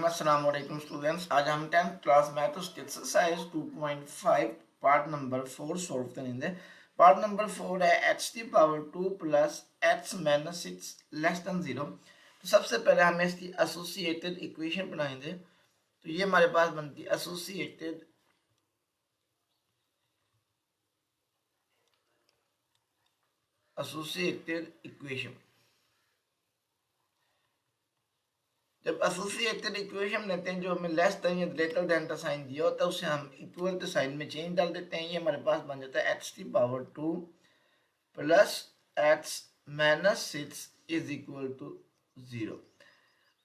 अस्सलाम वालेकुम स्टूडेंट्स। आज हम 10th class maths exercise 2.5 part number 4 solve करेंगे। पार्ट नंबर 4 है h की power 2 plus h minus 6 less than 0। तो सबसे पहले हम इसकी एसोसिएटेड इक्वेशन बनाएंगे। तो ये हमारे पास बनती है एसोसिएटेड इक्वेशन। जब एसोसिएटेड इक्वेशन लेते हैं, जो हमें लेस देन या ग्रेटर देन का साइन दिया होता है, उसे हम इक्वल टू साइन में चेंज डाल देते हैं। ये हमारे पास बन जाता है h की power 2 plus h minus 6 is equal to 0।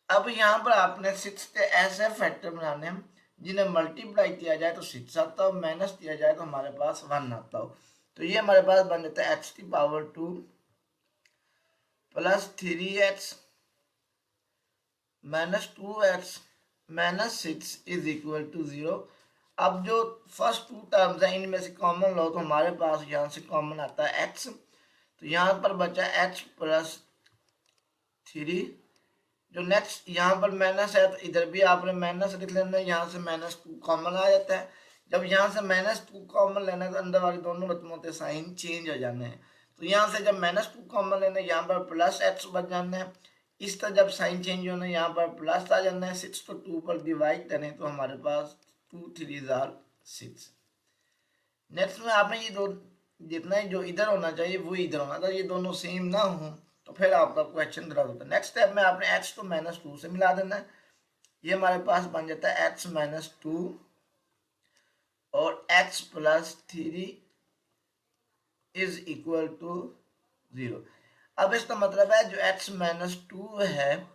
अब यहाँ पर आपने 6 के ऐसे फैक्टर बनाने हैं जिन्हें मल्टीप्लाई किया जाए तो 6 आता हो, माइनस किया जाए तो हमारे पास 1 आता हो। तो ये हमारे पास बन जाता है h की power 2 plus 3h minus 2h minus 6 is equal to 0। अब जो फर्स्ट टू टर्म्स हैं इनमें से कॉमन लो तो हमारे पास यहाँ से कॉमन आता है h। तो यहाँ पर बचा h प्लस 3। जो नेक्स्ट यहाँ पर माइनस है तो इधर भी आपने माइनस लिख लेना है, यहाँ से माइनस 2 कॉमन आ जाता है। जब यहाँ से माइनस 2 कॉमन लेना है तो अंदर वाली दोनों रकमों के साइन चेंज हो जाने हैं। तो यहाँ से जब माइनस 2 कॉमन लेना है, यहाँ पर प्लस h बच जाना है। इस तरह जब साइन चेंज होना है, यहाँ पर प्लस आ जाना है। 6 को 2 पर डिवाइड करें तो हमारे पास 2 3 आर 6। नेक्स्ट में आपने ये दो जितना ही जो इधर होना चाहिए वो इधर होना था, ये दोनों सेम ना हो तो फिर आपका क्वेश्चन गलत होता है। नेक्स्ट स्टेप में आपने h को माइनस 2 से मिला देना है। ये हमारे पास बन जाता है h माइनस 2 और h plus 3 is equal to 0। अब इसका मतलब है जो h माइनस 2 है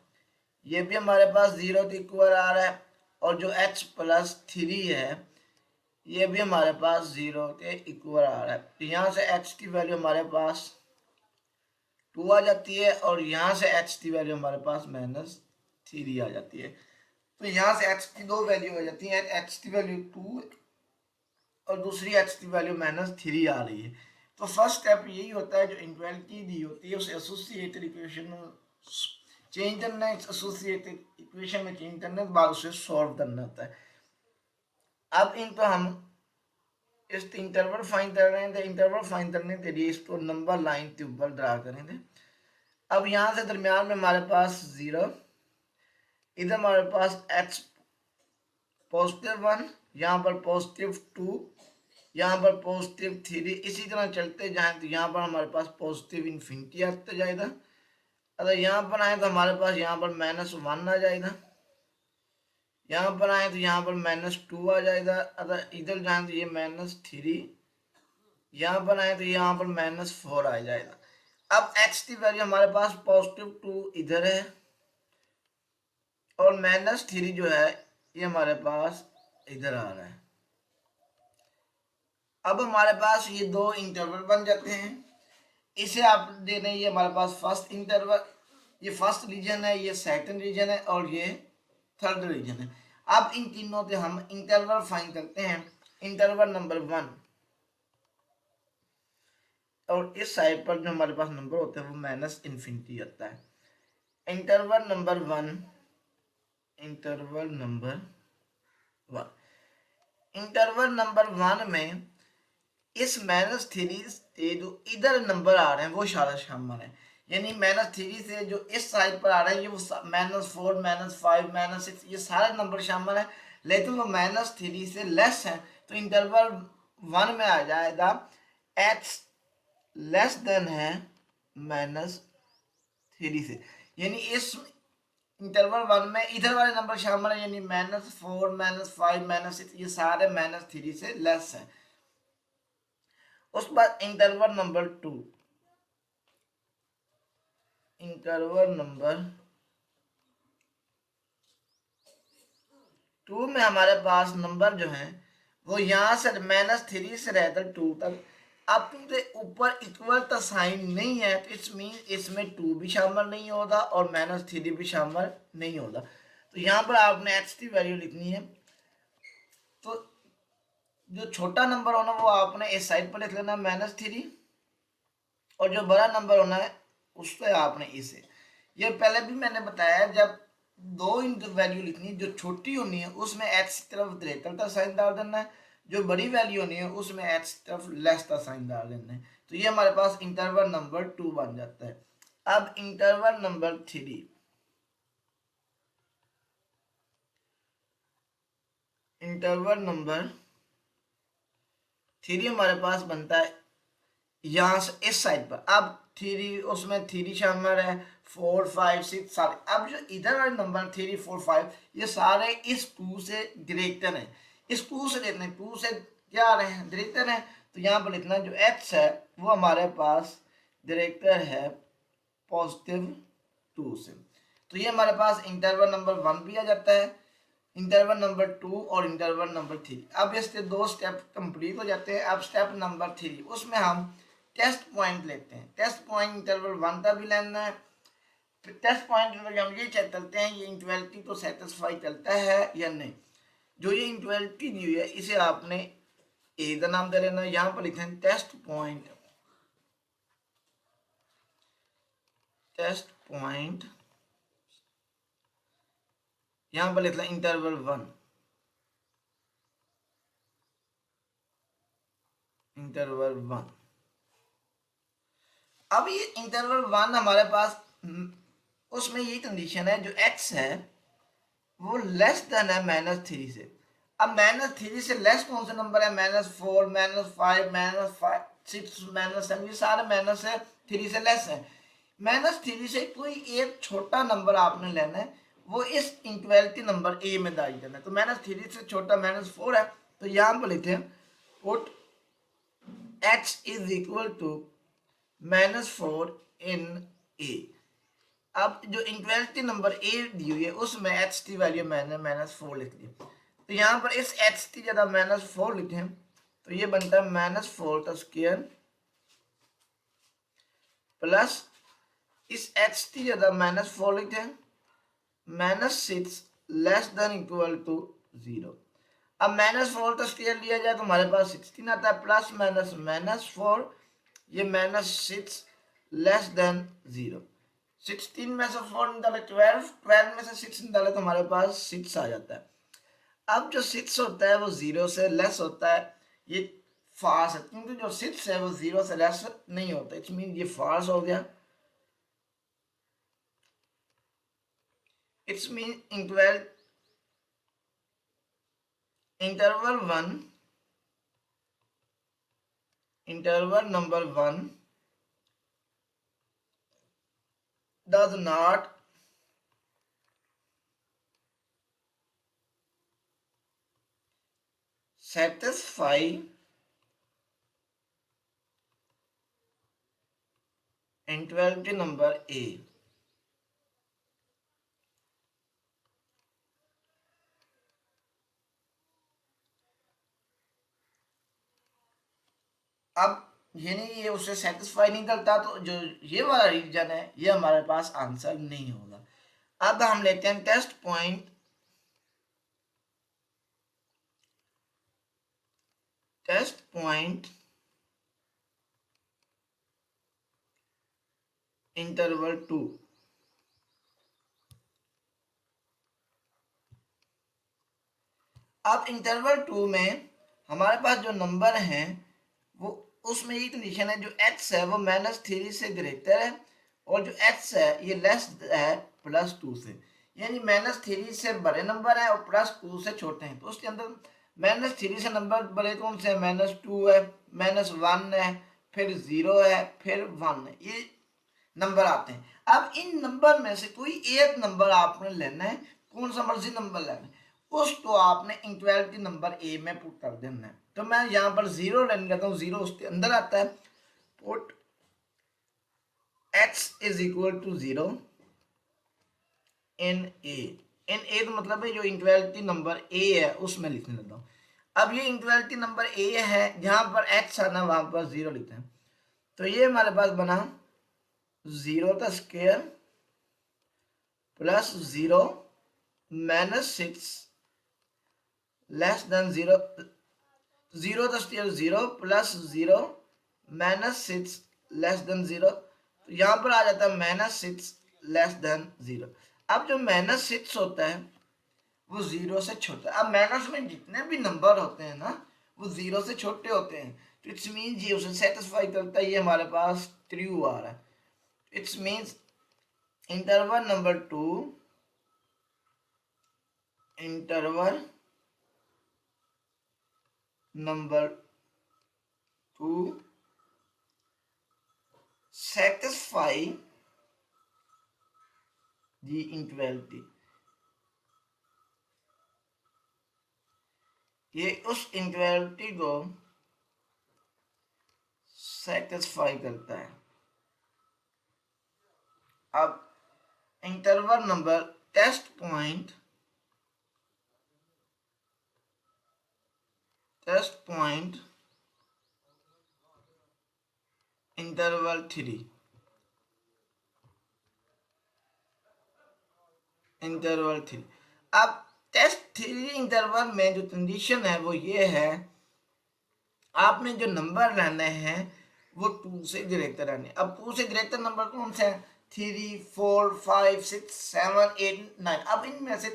ये भी हमारे पास 0 के इक्वल आ रहा है, और जो h प्लस 3 है ये भी हमारे पास 0 के इक्वल आ रहा है। तो यहाँ से h की वैल्यू हमारे पास 2 आ जाती है और यहाँ से h की वैल्यू हमारे पास माइनस 3 आ जाती है। तो यहाँ से h की दो वैल्यू हो जाती है, h की वैल्यू 2 और दूसरी h की वैल्यू माइनस 3 आ रही है। तो फर्स्ट स्टेप यही होता है, जो इनइक्वालिटी दी होती है उसे एसोसिएटेड इक्वेशन में चेंज करना है, एसोसिएटेड इक्वेशन में चेंज करने के बाद उसे सॉल्व करना होता है। अब इनको हम इस इंटरवल फाइंड कर रहे हैं, तो इंटरवल फाइंड करने के लिए इसको नंबर लाइन के ऊपर ड्रा करेंगे। अब यहाँ से दरमियान में हमारे पास 0, इधर हमारे पास h पॉजिटिव 1, यहाँ पर पॉजिटिव 2, यहाँ पर पॉजिटिव 3, इसी तरह चलते जाएं तो यहाँ पर हमारे पास पॉजिटिव इन्फिनिटी आते जाएगा। अगर यहाँ पर आए तो हमारे पास यहाँ पर माइनस 1 आ जाएगा, यहाँ पर आए तो यहाँ पर माइनस 2 आ जाएगा। अगर इधर जाए तो ये माइनस 3, यहाँ पर आए तो यहाँ पर माइनस 4 आ जाएगा। अब x की वैल्यू हमारे पास पॉजिटिव 2 इधर है और माइनस 3 जो है ये हमारे पास इधर आ रहा है। अब हमारे पास ये दो इंटरवल बन जाते हैं। इसे आप दे रहे हैं, ये हमारे पास फर्स्ट इंटरवल, ये फर्स्ट रीजन है, ये सेकंड रीजन है और ये थर्ड रीजन है। अब इन तीनों से हम इंटरवल फाइंड करते हैं। इंटरवल नंबर 1 और इस साइड पर जो हमारे पास नंबर होते हैं वो माइनस इन्फिनिटी आता है। Interval number 1, interval number 1, interval number 1 में इस माइनस 3 से जो इधर नंबर आ रहे हैं वो सारा शामिल है। यानी माइनस 3 से जो इस साइड पर आ रहे हैं ये वो माइनस 4 माइनस 5 माइनस 6 ये सारे नंबर शामिल है, लेकिन वो माइनस 3 से लेस है। तो इंटरवल 1 में आ जाएगा h लेस देन है माइनस 3 से। यानी इस इंटरवल 1 में इधर वाले नंबर शामिल है, यानी माइनस 4 माइनस 5 माइनस 6 ये सारे माइनस 3 से लेस है। उसके बाद इंटरवल नंबर 2, इंटरवल नंबर 2 में हमारे पास नंबर जो है वो यहाँ से माइनस 3 से रहकर 2 तक। अब क्योंकि ऊपर इक्वल का साइन नहीं है तो इट्स मीन इसमें 2 भी शामिल नहीं होगा और माइनस 3 भी शामिल नहीं होगा। तो यहाँ पर आपने x की वैल्यू लिखनी है। तो जो छोटा नंबर होना वो आपने इस साइड पर लिख लेना माइनस 3, और जो बड़ा नंबर होना है उस पर आपने इसे, ये पहले भी मैंने बताया, जब दो वैल्यू लिखनी है, जो छोटी होनी है उसमें x की तरफ ग्रेटर का साइन डाल देना है, जो बड़ी वैल्यू होनी है उसमें x की तरफ लेस का साइन डाल देना है। तो ये हमारे पास इंटरवल नंबर 2 बन जाता है। अब इंटरवल नंबर 3, इंटरवल नंबर 3 हमारे पास बनता है यहाँ से इस साइड पर। अब 3 उसमें 3 शामिल है, 4 5 6 सारे। अब जो इधर वाले नंबर 3 4 5 ये सारे इस 2 से ग्रेटर हैं, इस 2 से लेते हैं, 2 से क्या आ रहे हैं, ग्रेटर है। तो यहाँ पर लिखना जो x है वो हमारे पास ग्रेटर है +2 से। तो ये हमारे पास इंटरवल नंबर 1 भी आ जाता है, इंटरवल नंबर 2 और इंटरवल नंबर 3। अब इसके 2 स्टेप कंप्लीट हो जाते हैं। अब स्टेप नंबर 3 उसमें हम टेस्ट पॉइंट लेते हैं। टेस्ट पॉइंट इंटरवल 1 का भी लेना है। फिर टेस्ट पॉइंट में हम ये चेक करते हैं ये इक्वलिटी तो सेटिस्फाई करता है या नहीं। जो ये इक्वलिटी दी हुई है इसे आपने ए का नाम दे लेना। यहाँ पर लिखें टेस्ट पॉइंट, टेस्ट पॉइंट यहाँ पर लिखना इंटरवल 1, इंटरवल 1। अब ये इंटरवल 1 हमारे पास उसमें ये कंडीशन है जो x है वो लेस देन है -3 से। अब -3 से लेस कौन सा नंबर है, -4 -5 -6 -7, ये सारे माइनस है, 3 से लेस है। -3 से कोई एक छोटा नंबर आपने लेना है, वो इस इक्वलिटी नंबर ए में डाल देना है। तो -3 से छोटा -4 है, तो यहाँ पर लिखते हैं put x is equal to -4 in A. अब जो इक्वलिटी नंबर ए दी हुई है उसमें x की वैल्यू मैंने -4 लिख दी। तो यहाँ पर इस x की जगह -4 लिखें तो ये बनता है -4 का स्क्वायर प्लस इस x की जगह -4 लिखें -6 लेस देन इक्वल टू 0। अब -4 का स्क्वायर लिया जाए तो हमारे पास 16 आता है, प्लस -4 ये -6 लेस देन 0। 16 में से 4 निकाले 12, 12 में से 6 निकाले तो हमारे पास 6 आ जाता है। अब जो 6 होता है वो 0 से लेस होता है, ये फॉल्स है क्योंकि जो 6 है वो 0 से लेस नहीं होता, इट मीन ये फॉल्स हो गया। It's mean interval number 1 does not satisfy inequality number A। अब ये नहीं ये उससे सेटिस्फाई नहीं करता तो जो ये वाला रीजन है ये हमारे पास आंसर नहीं होगा। अब हम लेते हैं test point, test point interval 2। अब इंटरवल 2 में हमारे पास जो नंबर हैं वो उसमें ये कंडीशन है जो x है वो -3 से ग्रेटर है और जो x है ये लेस है +2 से, यानी -3 से बड़े नंबर है और +2 से छोटे हैं। तो उसके अंदर -3 से नंबर बड़े कौन से हैं, -2 है, -1 है, फिर 0 है, फिर 1 है, ये नंबर आते हैं। अब इन नंबर में से कोई एक नंबर आपने लेना है, कौन सा मर्जी नंबर लेना है, उसको आपने इक्वलिटी नंबर ए में पुट कर देना है। तो मैं यहाँ पर 0 लेने जाता हूँ, 0 उसके अंदर आता है, put x is equal to 0 in A. In A तो मतलब है जो इक्वलिटी नंबर ए है उसमें लिखने लगा हूँ। अब ये इक्वलिटी नंबर ए है, जहाँ पर x आना वहां पर 0 लिखते हैं। तो ये हमारे पास बना 0 का स्क्वायर प्लस 0 -6 लेस देन 0, 0 का स्क्वायर 0 प्लस 0 -6 लेस देन 0। तो यहाँ पर आ जाता है -6 लेस देन 0। अब जो -6 होता है वो 0 से छोटा, अब माइनस में जितने भी नंबर होते हैं ना वो 0 से छोटे होते हैं, तो इट्स मीन ये उसे सेटिस्फाई करता है, ये हमारे पास ट्रू आ रहा है। It's means interval number 2, interval number 2 satisfy the inequality, ये उस इनइक्वालिटी को सेटिस्फाई करता है। अब interval number test point interval 3, interval 3। अब टेस्ट 3 इंटरवल में जो कंडीशन है वो ये है, आपने जो नंबर रहने हैं वो 2 से ग्रेटर रहने। अब 2 से ग्रेटर नंबर कौन से हैं? 3, 4, 5, 6, 7, 8, 9। अब इनमें से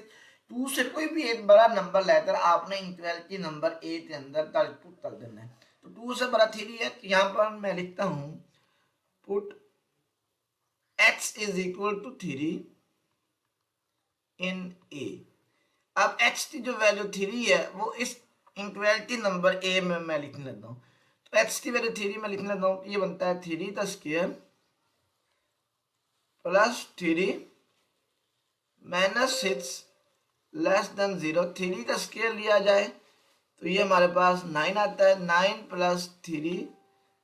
2 से कोई भी एक बड़ा नंबर लेकर आपने इनइक्वालिटी नंबर 8 के अंदर पुट कर देना है। तो 2 से बड़ा 3 है, तो यहाँ पर मैं लिखता हूँ put x is equal to 3 in a। अब x की जो वैल्यू 3 है वो इस इनइक्वालिटी नंबर a में मैं लिखने लगता हूँ। तो x की वैल्यू 3 में लिखने लगता हूँ, ये बनता है 3 का स्क्वायर प्लस 3 -6 लेस देन 0। 3 का स्क्वायर लिया जाए तो ये हमारे पास 9 आता है। 9 प्लस 3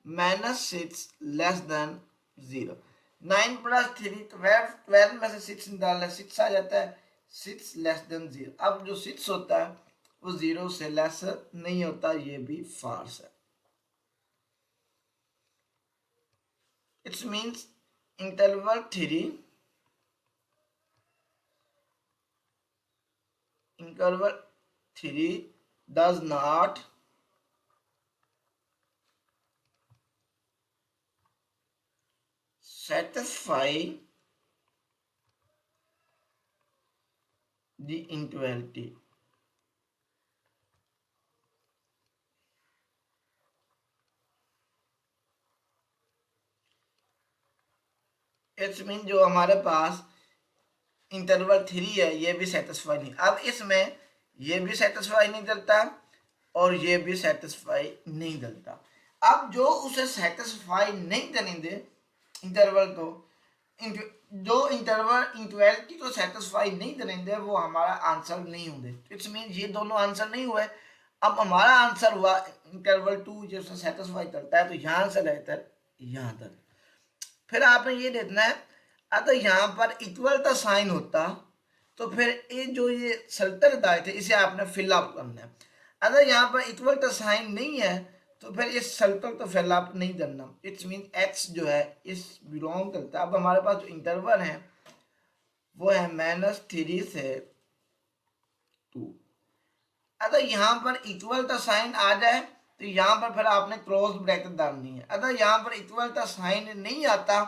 -6 लेस देन 0। 9 प्लस 3 12, 12 में से 6 निकालना, 6 आ जाता है। 6 लेस देन 0। अब जो 6 होता है वो 0 से लेस नहीं होता, ये भी फाल्स है। It's means interval 3 does not satisfy the inequality। It's mean जो हमारे पास इंटरवल 3 है ये भी सेटिस्फाई नहीं। अब इसमें ये भी सेटिस्फाई नहीं करता और ये भी सेटिस्फाई नहीं करता। अब जो उसे सेटिस्फाई नहीं करने दे इंटरवल को, जो इंटरवल इनइक्वालिटी को सेटिस्फाई नहीं करने दे वो हमारा आंसर नहीं होंगे। इट्स मीन ये दोनों आंसर नहीं हुए। अब हमारा आंसर हुआ इंटरवल 2 जो सेटिस्फाई करता है, तो यहाँ से लेकर यहाँ तक। फिर आपने ये देखना है, अगर यहाँ पर इक्वल का साइन होता तो फिर ये जो ये सर्कल दाए थे इसे आपने फिलअप करना है। अगर यहाँ पर इक्वल का साइन नहीं है तो फिर इस सर्कल को फिलअप नहीं करना। इट्स मीन x जो है इस बिलोंग करता है। अब हमारे पास जो इंटरवल है वो है -3 से 2। अगर यहाँ पर इक्वल का साइन आ जाए तो यहाँ पर फिर आपने क्रॉस ब्रैकेट डालनी है। अगर यहाँ पर इक्वल का साइन नहीं आता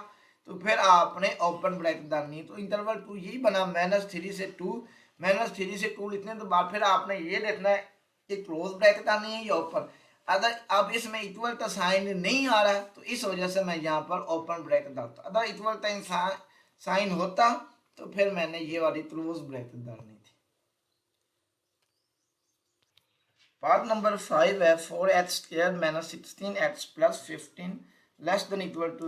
तो फिर आपने ओपन ब्रैकेट डालनी है। तो इंटरवल 2 यही बना, -3 से 2। -3 से 2 लिखने तो बाद फिर आपने ये देखना है कि क्लोज ब्रैकेट डालनी है या ओपन। अगर अब इसमें इक्वल का साइन नहीं आ रहा तो इस वजह से मैं यहाँ पर ओपन ब्रैकेट डालता। अगर इक्वल का साइन होता तो फिर मैंने ये वाली क्लोज ब्रैकेट डालनी थी। पार्ट नंबर 5 है 4x² - 16x + 15 less than equal to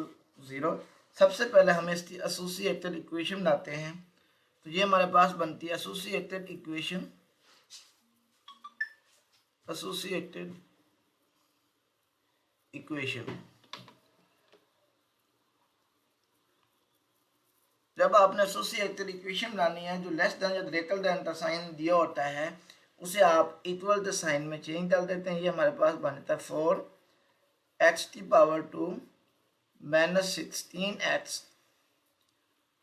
0। सबसे पहले हम इसकी एसोसिएटेड इक्वेशन लाते हैं। तो ये हमारे पास बनती है एसोसिएटेड इक्वेशन, जब आपने एसोसिएटेड इक्वेशन लानी है, जो लेस देन या ग्रेटर देन का साइन दिया होता है उसे आप इक्वल के साइन में चेंज कर देते हैं। ये हमारे पास बनता है 4x⁻² - 16x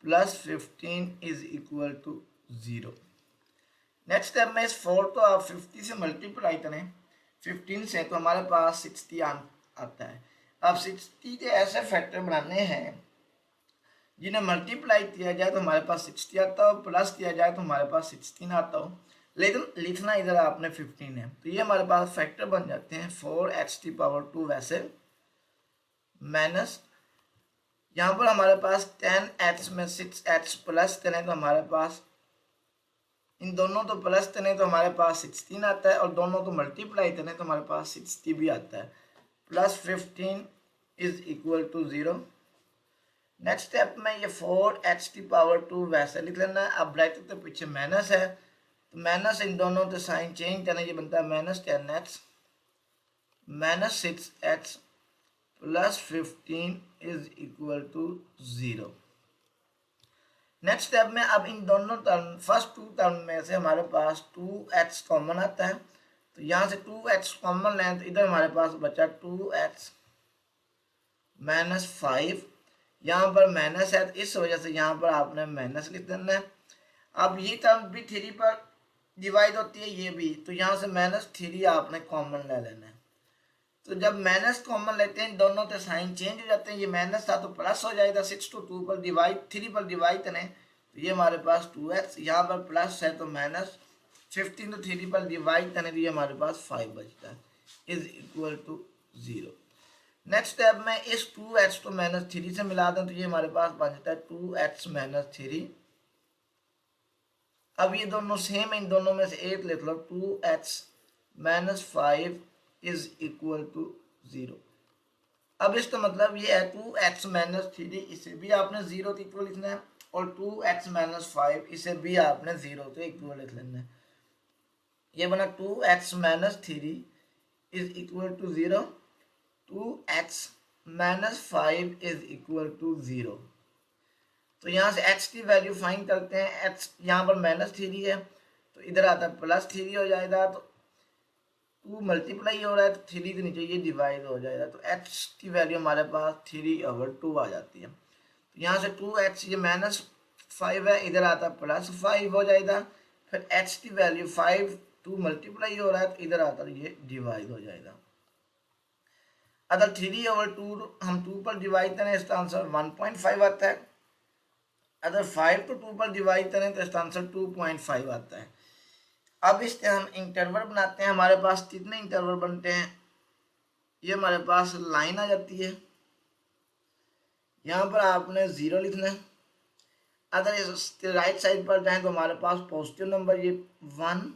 + 15 is equal to 0। Next step में इस 4 को आप 50 से मल्टीप्लाई करें 15 से, तो हमारे पास 60 आता है। अब 60 के ऐसे फैक्टर बनाने हैं जिन्हें मल्टीप्लाई किया जाए तो हमारे पास 60 आता हो, प्लस किया जाए तो हमारे पास 16 आता हो, लेकिन लिखना इधर आपने 15 है। तो ये हमारे पास फैक्टर बन जाते हैं 4x⁻²। वैसे माइनस यहाँ पर हमारे पास 10x में 6x प्लस करें तो हमारे पास इन दोनों तो प्लस करें तो हमारे पास 16 आता है, और दोनों को मल्टीप्लाई करें तो हमारे पास 60 भी आता है। Plus 15 is equal to 0। Next step में ये 4x⁻² वैसे लिख लेना है। अब ब्रैकेट के पीछे माइनस है, तो माइनस इन दोनों के साइन चेंज करना, ये बनता है -10x minus 6x plus 15 is equal to 0। Next step में अब इन दोनों टर्म, फर्स्ट टू टर्म में से हमारे पास 2x कॉमन आता है, तो यहाँ से 2x कॉमन लें तो इधर हमारे पास बचा 2x -5। यहाँ पर माइनस है तो इस वजह से यहाँ पर आपने माइनस लिख देना है। अब ये टर्म भी 3 पर डिवाइड होती है, ये भी, तो यहाँ से -3 आपने कॉमन ले लेना है। तो जब माइनस कॉमन लेते हैं दोनों के साइन चेंज हो जाते हैं, ये माइनस था तो प्लस हो जाएगा। 6 को 2 पर डिवाइड 3 पर डिवाइड करें तो ये हमारे पास 2x, यहाँ पर प्लस है तो माइनस 15 तो 3 पर डिवाइड करें तो ये हमारे पास 5 बचता है, is equal to 0। Next step में इस 2x को -3 से मिला दें तो ये हमारे पास बन जाता है 2x -3। अब ये दोनों सेम है, इन दोनों में से एक लिख लो, 2x -5 इज इक्वल टू 0। अब इसका मतलब ये है 2x -3, इसे भी आपने 0 के इक्वल लिखना है, और 2x -5 इसे भी आपने 0 के इक्वल लिख लेना है। ये बना 2x -3 is equal to 0, 2x -5 is equal to 0। तो यहाँ से x की वैल्यू फाइंड करते हैं। x यहाँ पर -3 है तो इधर आता है +3 हो जाएगा, तो 2 मल्टीप्लाई हो रहा है तो 3 के नीचे ये डिवाइड हो जाएगा, तो x की वैल्यू हमारे पास 3/2 आ जाती है। तो यहाँ से 2x, ये -5 है, इधर आता है +5 हो जाएगा। फिर x की वैल्यू 5, 2 मल्टीप्लाई हो रहा है तो इधर आता है ये डिवाइड हो जाएगा। अगर 3/2 हम 2 पर डिवाइड करें इसका आंसर 1.5 आता है। अगर 5 को 2 पर डिवाइड करें तो इसका आंसर 2.5 आता है। अब इससे हम इंटरवल बनाते हैं। हमारे पास कितने इंटरवल बनते हैं, ये हमारे पास लाइन आ जाती है। यहाँ पर आपने 0 लिखना है। अगर इसके राइट साइड पर जाएं तो हमारे पास पॉजिटिव नंबर ये 1,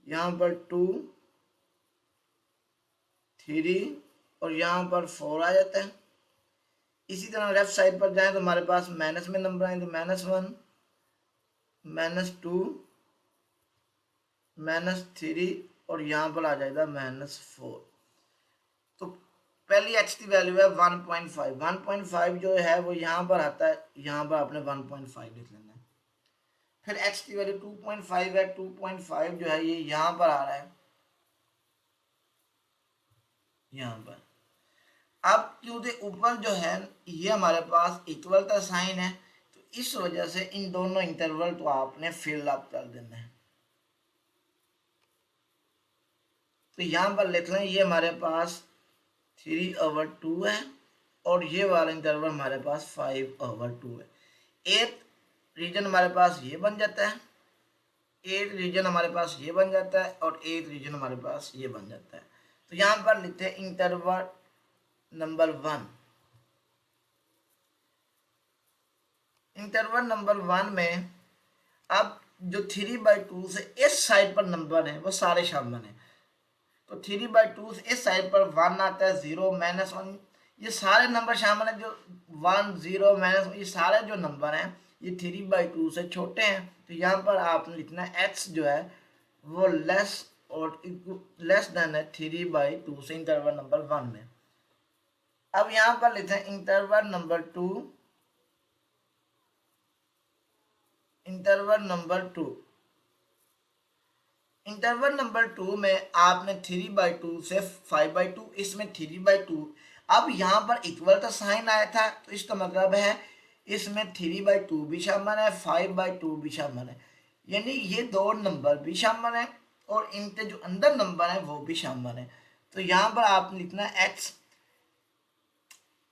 यहाँ पर 2, 3 और यहाँ पर 4 आ जाता है। इसी तरह लेफ्ट साइड पर जाएं तो हमारे पास माइनस में नंबर आए तो -1, -2, -3 और यहाँ पर आ जाएगा -4। तो पहली x की वैल्यू है 1.5। 1.5 जो है वो यहाँ पर आता है, यहाँ पर आपने 1.5 लिख लेना है। फिर x की वैल्यू 2.5 है, 2.5 जो है ये यहाँ पर आ रहा है, यहाँ पर। अब क्योंकि ऊपर जो है ये हमारे पास इक्वल का साइन है, तो इस वजह से इन दोनों इंटरवल तो आपने फिल अप कर देना है। तो यहाँ पर लिख लें, ये हमारे पास 3/2 है और ये वाला इंटरवल हमारे पास 5/2 है। एक रीजन हमारे पास ये बन जाता है, एक रीजन हमारे पास ये बन जाता है और एक रीजन हमारे पास ये बन जाता है। तो यहाँ पर लिखते हैं इंटरवल नंबर 1। इंटरवल नंबर 1 में अब जो 3/2 से इस साइड पर नंबर है वो सारे शामिल हैं। तो 3/2 से इस साइड पर 1 आता है, 0, -1, ये सारे नंबर शामिल हैं। जो 1, 0, -1, ये सारे जो नंबर हैं ये 3/2 से छोटे हैं। तो यहाँ पर आपने लिखना है x जो है वो लेस देन है 3/2 से इंटरवल नंबर 1 में। अब यहाँ पर लिखते हैं interval number 2। Interval number 2, interval number 2 में आपने 3/2 से 5/2, इसमें 3/2। अब यहाँ पर इक्वल का साइन आया था तो इसका मतलब है इसमें 3/2 भी शामिल है, 5/2 भी शामिल है, यानी ये दो नंबर भी शामिल है और इनके जो अंदर नंबर है वो भी शामिल है। तो यहाँ पर आपने लिखना है x,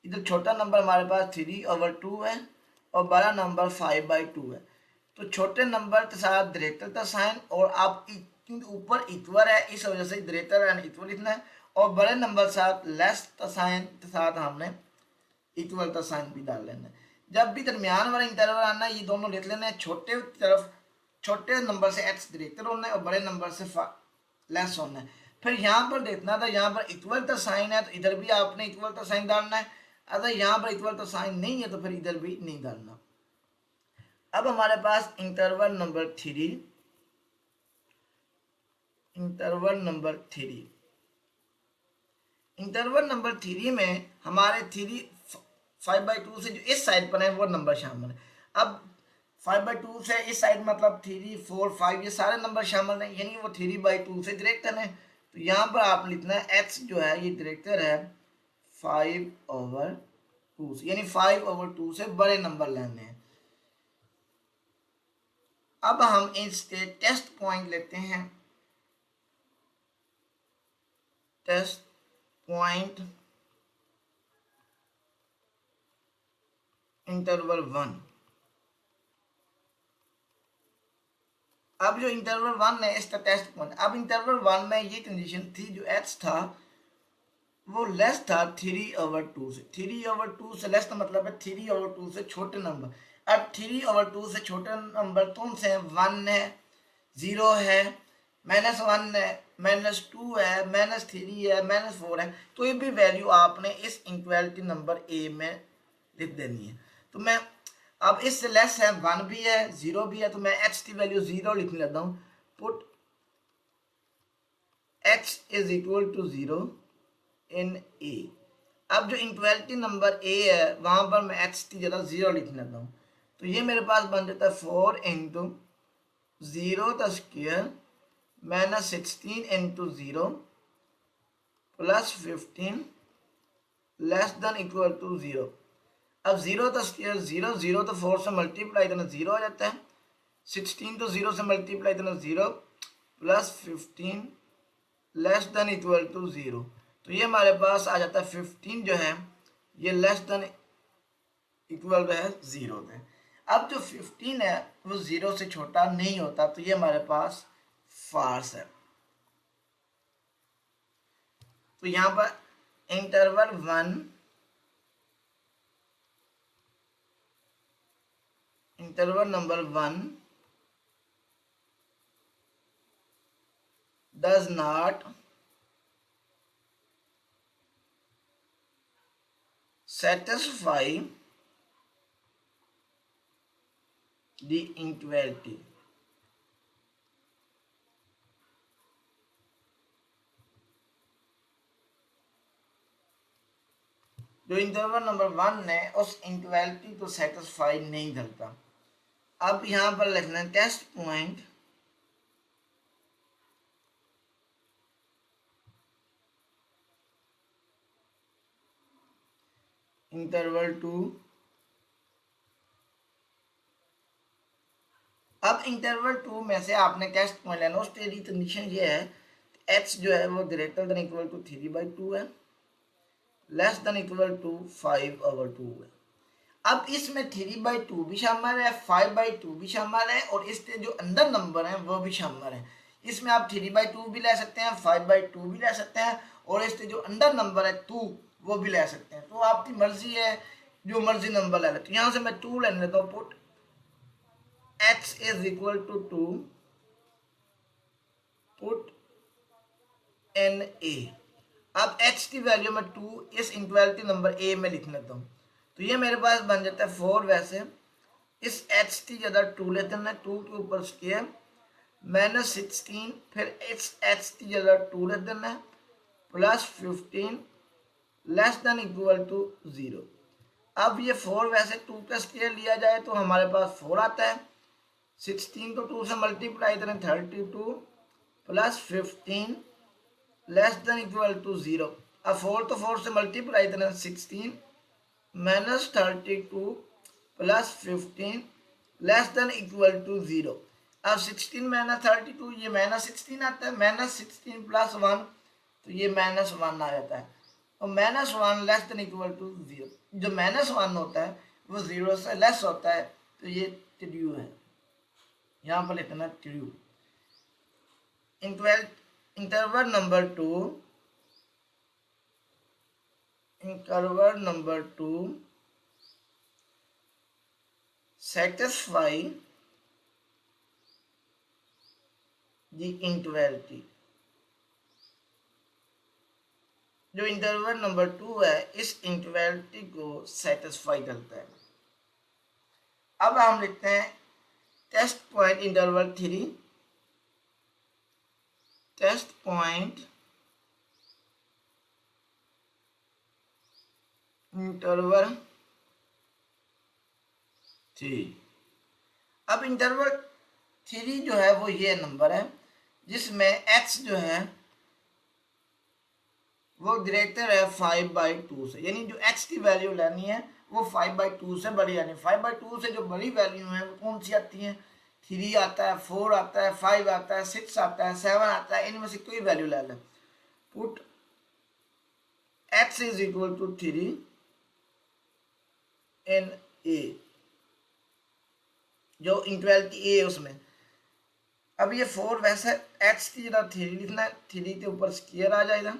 इधर छोटा नंबर हमारे पास 3/2 है और बड़ा नंबर 5/2 है। तो छोटे नंबर के साथ ग्रेटर का साइन, और आप ऊपर इक्वल है इस वजह से ग्रेटर एंड इक्वल लिखना है, और बड़े नंबर के साथ लेस का साइन के साथ हमने इक्वल का साइन भी डाल लेना है। जब भी दरमियान वाला इंटरवल आना है ये दोनों लिख लेना है, छोटे तरफ छोटे नंबर से एक्स ग्रेटर होना है और बड़े नंबर से लेस होना है। फिर यहाँ पर देखना था, यहाँ पर इक्वल का साइन है तो इधर भी आपने इक्वल का साइन डालना है, अगर यहाँ पर इक्वल का साइन नहीं है तो फिर इधर भी नहीं डालना। अब हमारे पास इंटरवल नंबर 3, इंटरवल नंबर 3 में हमारे 5/2 से जो इस साइड पर है वो नंबर शामिल है। अब 5/2 से इस साइड मतलब 3, 4, 5 ये सारे नंबर शामिल हैं, यानी वो 3/2 से ग्रेटर है। तो यहाँ पर आप लिखना है एक्स जो है ये ग्रेटर है 5/2 से, यानी 5/2 से बड़े नंबर लेने हैं। अब हम इसके टेस्ट पॉइंट लेते हैं। Test point interval 1। अब जो इंटरवल 1 है इसका टेस्ट पॉइंट, अब इंटरवल 1 में ये कंडीशन थी, जो एक्स था वो लेस था 3/2 से। 3/2 से लेस का मतलब है 3/2 से छोटे नंबर। अब 3/2 से छोटे नंबर कौन से हैं? 1 है, 0 है, -1 है, -2 है, -3 है, -4 है। तो ये भी वैल्यू आपने इस इनक्वालिटी नंबर ए में लिख देनी है। तो मैं अब इससे लेस है, 1 भी है, 0 भी है, तो मैं x की वैल्यू 0 लिखने लगता हूँ। Put x is equal to 0 in A. अब जो इनक्वालिटी नंबर ए है वहां पर मैं x की जगह 0 लिखने लगता हूँ। तो ये मेरे पास बन जाता है 4 इंटू 0 का square -16 into 0 plus 15 less than equal to 0। अब 0 तो स्क्वायर 0, 0 तो 4 से मल्टीप्लाई करना 0 हो जाता है, 16 तो 0 से मल्टीप्लाई करना 0 plus 15 less than equal to 0। तो ये हमारे पास आ जाता है 15 जो है ये लेस देन इक्वल है 0 पे। अब जो 15 है वो 0 से छोटा नहीं होता, तो ये हमारे पास फाल्स है। तो यहाँ पर interval 1 interval number 1 does not satisfy the inequality। जो इंटरवल नंबर 1 है उस इनइक्वालिटी को सेटिस्फाई नहीं करता। अब यहाँ पर लिखना है टेस्ट पॉइंट इंटरवल 2। अब इंटरवल 2 में से आपने टेस्ट पॉइंट लेना, उसके लिए कंडीशन ये है x जो है वो ग्रेटर देन इक्वल टू 3/2 है, लेस देन इक्वल टू 5/2 है। अब इसमें 3/2 भी शामिल है, 5/2 भी शामिल है, और इसके जो अंदर नंबर हैं वो भी शामिल है। इसमें आप 3/2 भी ले सकते हैं, 5/2 भी ले सकते हैं, और इसके जो अंदर नंबर है 2 वो भी ले सकते हैं। तो आपकी मर्जी है जो मर्जी नंबर ले लेते। तो यहाँ से मैं 2 लेने लेता हूँ। Put x is equal to 2 put in A. अब x की वैल्यू में 2 इस इनइक्वालिटी नंबर ए में लिख लेता हूँ। तो ये मेरे पास बन जाता है 4। वैसे इस x की जगह 2 लेते हैं, 2 के ऊपर स्क्वायर -16, फिर इस x की जगह 2 लेते हैं plus 15 less than equal to 0। अब ये 4 वैसे 2 का स्क्वायर लिया जाए तो हमारे पास 4 आता है, 16 को 2 से मल्टीप्लाई करें 32 plus 15 less than equal to 0। अब 4 तो 4 से मल्टीप्लाई करें 16 -32 plus 15 less than equal to 0। अब 16 - 32 ये -16 आता है, -16 प्लस 1 तो ये -1 आ जाता है, और -1 लेस देन इक्वल टू 0। जो -1 होता है वो 0 से लेस होता है, तो ये ट्रू है। यहाँ पर लिखना true. Interval number 2 satisfy the inequality। जो इंटरवल नंबर 2 है इस इनइक्वालिटी को सेटिस्फाई करता है। अब हम लिखते हैं test point interval 3, test point interval 3। अब इंटरवल 3 जो है वो ये नंबर है जिसमें x जो है वो ग्रेटर है 5/2 से, यानी जो x की वैल्यू लेनी है वो 5/2 से बड़ी, यानी 5/2 से जो बड़ी वैल्यू है वो कौन सी आती है? 3 आता है, 4 आता है, 5 आता है, 6 आता है, 7 आता है, इनमें से कोई वैल्यू ले लें। Put x is equal to 3 in a, जो इनइक्वालिटी a है उसमें। अब ये 4 वैसे x की जगह 3 लिखना है, 3 के ऊपर स्क्वायर आ जाएगा।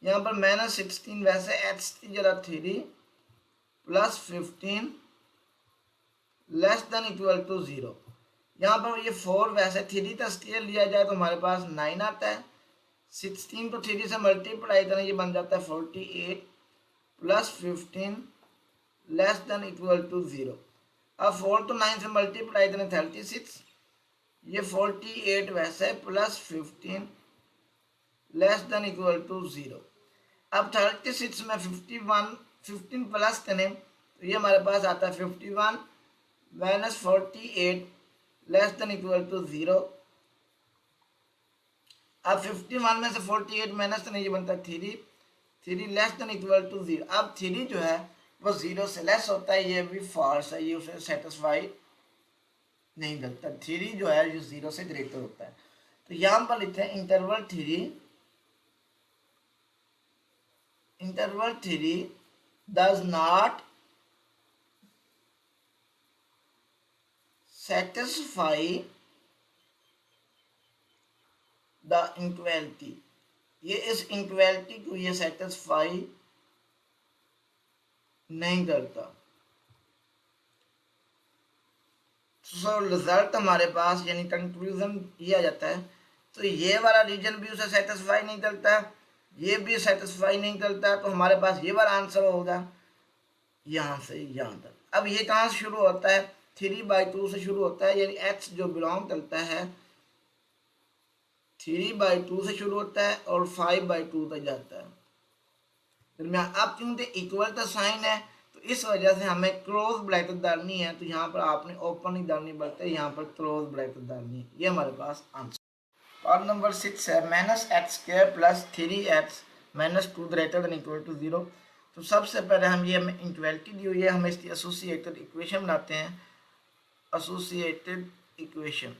यहाँ पर -16 वैसे x की जगह 3 plus 15 less than equal to 0। यहाँ पर ये 4 वैसे 3 का स्क्वायर लिया जाए तो हमारे पास 9 आता है। 16 को 3 से मल्टीप्लाई करें, ये बन जाता है 48 plus 15 less than equal to 0। अब 4 तो 9 से मल्टीप्लाई करें 36, ये 48 वैसे plus 15 less than equal to 0। अब 36 में 15 प्लस करें तो ये हमारे पास आता है 51 minus 48 less than equal to 0। अब 51 में से 48 माइनस करें, ये बनता है 3 लेस देन इक्वल टू 0। अब 3 जो है वो 0 से लेस होता है, ये भी फॉल्स है, ये उसे सेटिस्फाई नहीं करता। 3 जो है ये 0 से ग्रेटर होता है। तो यहाँ पर लिखते हैं interval 3 does not satisfy the inequality। ये इस इनइक्वालिटी को ये सेटिस्फाई नहीं करता। सो रिजल्ट हमारे पास यानी कंक्लूजन ये आ जाता है, तो ये वाला रीजन भी उसे सेटिस्फाई नहीं करता, ये भी सेटिस्फाई नहीं करता, तो हमारे पास ये वाला आंसर होगा यहाँ से यहाँ तक। अब ये कहाँ से शुरू होता है? 3/2 से शुरू होता है, यानी x जो बिलोंग करता है 3/2 से शुरू होता है और 5/2 तक जाता है दरमियान। अब क्योंकि इक्वल का साइन है तो इस वजह से हमें क्लोज ब्रैकेट डालनी है, तो यहाँ पर आपने ओपन नहीं डालनी पड़ती, यहाँ पर क्लोज ब्रैकेट डालनी है। ये हमारे पास आंसर। पार्ट नंबर 6 है -x² plus 3x -2 greater than equal to 0। तो सबसे पहले हम ये हमें इनइक्वालिटी दी हुई है, हम इसकी एसोसिएटेड इक्वेशन बनाते हैं। एसोसिएटेड इक्वेशन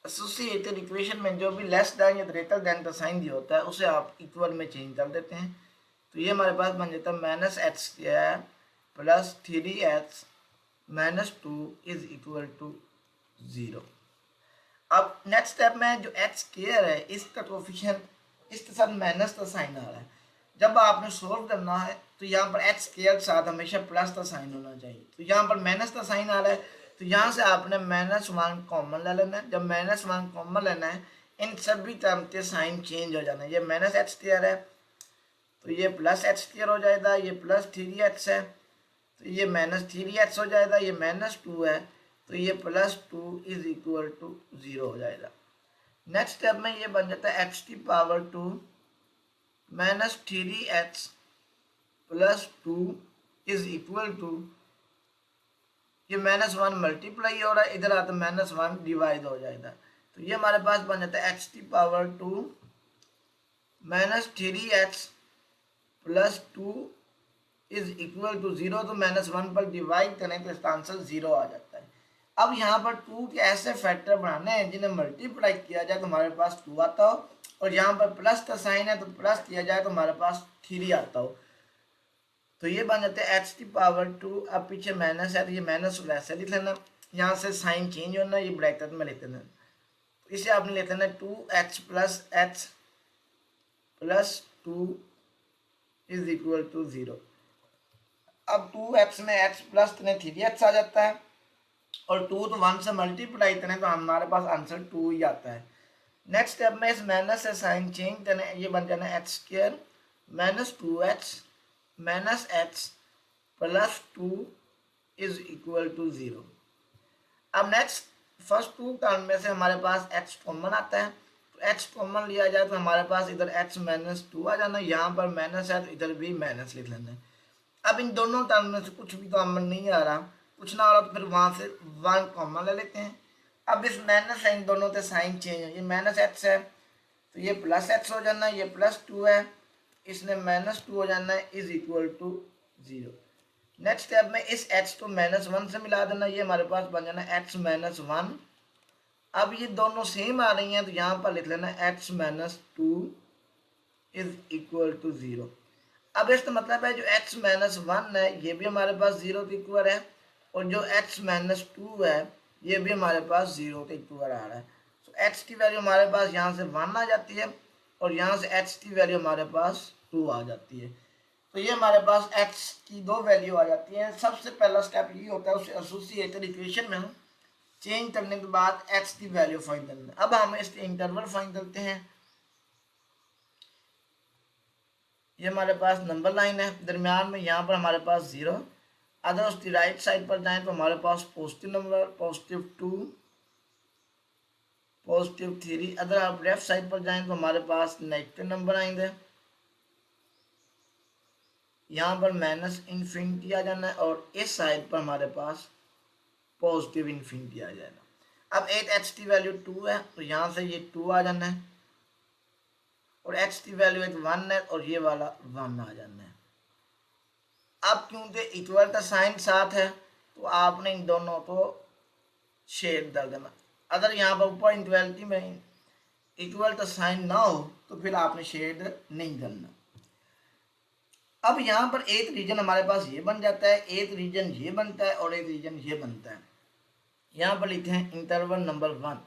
एसोसिएटेड इक्वेशन में जो भी लेस देन या ग्रेटर देन का साइन दिया होता है उसे आप इक्वल में चेंज कर देते हैं। तो ये हमारे पास बन जाता है -x² plus 3x -2 is equal to 0। अब नेक्स्ट स्टेप में जो x² है इसका कोफिशिएंट इसके साथ माइनस का साइन आ रहा है। जब आपने सोल्व करना है तो यहाँ पर x² के साथ हमेशा प्लस का साइन होना चाहिए। तो यहाँ पर माइनस का साइन आ रहा है, तो यहाँ से आपने -1 कॉमन ले लेना है। जब -1 कॉमन लेना है, इन सभी टर्म के साइन चेंज हो जाना है। ये -x² है तो ये +x² हो जाएगा, ये +3x है तो ये -3x हो जाएगा, ये -2 है तो ये +2 इज इक्वल टू 0 हो जाएगा। नेक्स्ट स्टेप में ये बन जाता है x⁻² -3x +2 is equal to, ये -1 मल्टीप्लाई हो रहा है, इधर आता -1 डिवाइड हो जाएगा। तो ये हमारे पास बन जाता है x⁻² -3x +2 is equal to 0। तो -1 पर डिवाइड करें तो इसका आंसर 0 आ जाता है। अब यहाँ पर 2 के ऐसे फैक्टर बनाने हैं जिन्हें मल्टीप्लाई किया जाए तो हमारे पास 2 आता हो, और यहाँ पर प्लस का साइन है तो प्लस किया जाए तो हमारे पास 3 आता हो। तो ये बन जाते हैं h की पावर 2। अब पीछे माइनस है तो ये माइनस वैसे लिख लेना, यहाँ से साइन चेंज होना, ये ब्रैकेट में लिख देना। तो इसे आपने लिख लेना 2h plus h plus 2 is equal to 0। अब 2x में h प्लस 3h आ जाता है, और 2 तो 1 से मल्टीप्लाई करें तो हमारे पास आंसर 2 ही आता है। नेक्स्ट स्टेप में इस माइनस से साइन चेंज करना, ये बन जाना h square minus 2h minus h plus 2 is equal to 0। अब नेक्स्ट फर्स्ट 2 टर्म में से हमारे पास h कॉमन आता है, तो h कॉमन लिया जाए तो हमारे पास इधर h माइनस 2 आ जाना, यहाँ पर माइनस है तो इधर भी माइनस लिख लेना है। अब इन दोनों टर्म में से कुछ भी कॉमन नहीं आ रहा, कुछ ना आ रहा तो फिर वहाँ से 1 कॉमन ले लेते हैं। अब इस माइनस है, इन दोनों से साइन चेंज है, ये माइनस h है तो ये प्लस h हो जाना है, ये प्लस 2 है, इसने माइनस 2 हो जाना है, is equal to 0। Next step में इस h को माइनस 1 से मिला देना, ये हमारे पास बन जाना h माइनस 1। अब ये दोनों सेम आ रही हैं तो यहाँ पर लिख लेना h minus 2 is equal to 0। अब इसका मतलब है जो h माइनस 1 है ये भी हमारे पास 0 के इक्वल है, और जो h माइनस 2 है ये भी हमारे पास 0 के इक्वल आ रहा है। तो h की वैल्यू हमारे पास यहाँ से 1 आ जाती है, और यहाँ से h की वैल्यू हमारे पास 2 आ जाती है। तो ये हमारे पास h की 2 वैल्यू आ जाती है। सबसे पहला स्टेप ये होता है उसे एसोसिएटेड इक्वेशन में चेंज करने के बाद h की वैल्यू फाइंड करना। अब हम इसके इंटरवल फाइंड करते हैं। ये हमारे पास नंबर लाइन है, दरमियान में यहाँ पर हमारे पास 0, अगर उसकी राइट साइड पर जाएं तो हमारे पास पॉजिटिव नंबर +2 +3, अगर आप लेफ्ट साइड पर जाएं तो हमारे पास नेगेटिव नंबर आएंगे। यहाँ पर माइनस इन्फिनिटी आ जाना है, और इस साइड पर हमारे पास पॉजिटिव इन्फिनिटी आ जाएगा। अब 8h की वैल्यू 2 है तो यहाँ से ये 2 आ जाना है, और h की वैल्यू 1 है और ये वाला 1 आ जाना है। अब क्योंकि इक्वल का साइन साथ है तो आपने इन दोनों को शेड कर देना। अगर यहाँ पर ऊपर इक्वलिटी में इक्वल का साइन ना हो तो फिर आपने शेड नहीं करना। अब यहाँ पर एक रीजन हमारे पास ये बन जाता है, एक रीजन ये बनता है, और एक रीजन ये बनता है। यहाँ पर लिखते हैं इंटरवल नंबर 1,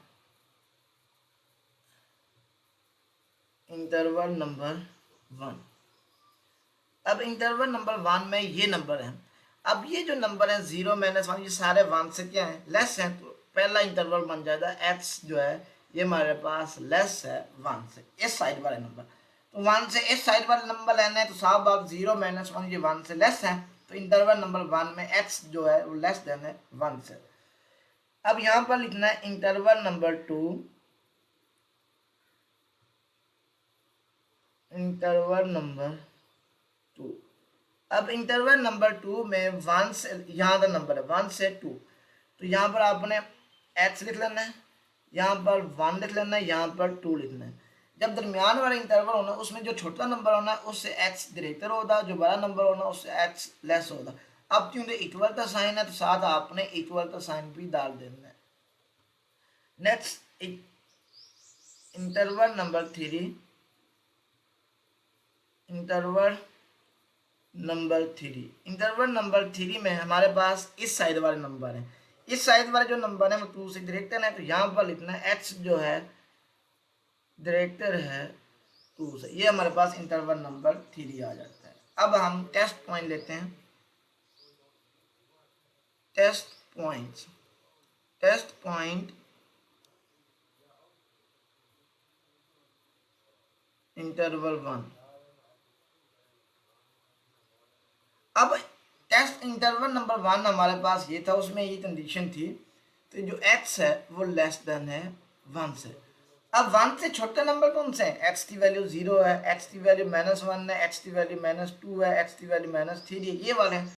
इंटरवल नंबर 1। अब इंटरवल नंबर 1 में ये नंबर है। अब ये जो नंबर है 0 -1 ये सारे 1 से क्या है, लेस है, तो पहला इंटरवल बन जाएगा x जो है ये हमारे पास लेस है 1 से, इस साइड वाले नंबर। तो 1 से इस साइड वाले नंबर लेना है तो साफ बात 0 -1 ये 1 से लेस है, तो इंटरवल नंबर 1 में x जो है वो लेस देन है 1 से। अब यहाँ पर लिखना है इंटरवल नंबर 2, इंटरवल नंबर 2। अब इंटरवल नंबर 2 में 1 से, यहाँ का नंबर है 1 से 2, तो यहाँ पर आपने x लिख लेना है, यहाँ पर 1 लिख लेना है, यहाँ पर 2 लिखना है। जब दरमियान वाला इंटरवल होना उसमें जो छोटा नंबर होना उससे x ग्रेटर होगा, जो बड़ा नंबर होना उससे x लेस होगा। अब क्योंकि इक्वल का साइन है तो साथ आपने इक्वल का साइन भी डाल देना है। Next interval number 3, interval number 3 में हमारे पास इस साइड वाले नंबर है, इस साइड वाले जो नंबर है वो 2 से ग्रेटर है, तो यहाँ पर लिखना है x जो है ग्रेटर है 2 से। ये हमारे पास इंटरवल नंबर 3 आ जाता है। अब हम टेस्ट पॉइंट लेते हैं, टेस्ट पॉइंट इंटरवल 1। अब टेस्ट इंटरवल नंबर 1 हमारे पास ये था, उसमें ये कंडीशन थी, तो जो x है वो लेस देन है 1 से। अब 1 से छोटे नंबर कौन से हैं, x की वैल्यू 0 है, x की वैल्यू -1 है, x की वैल्यू -2 है, x की वैल्यू -3 है, ये वाले हैं।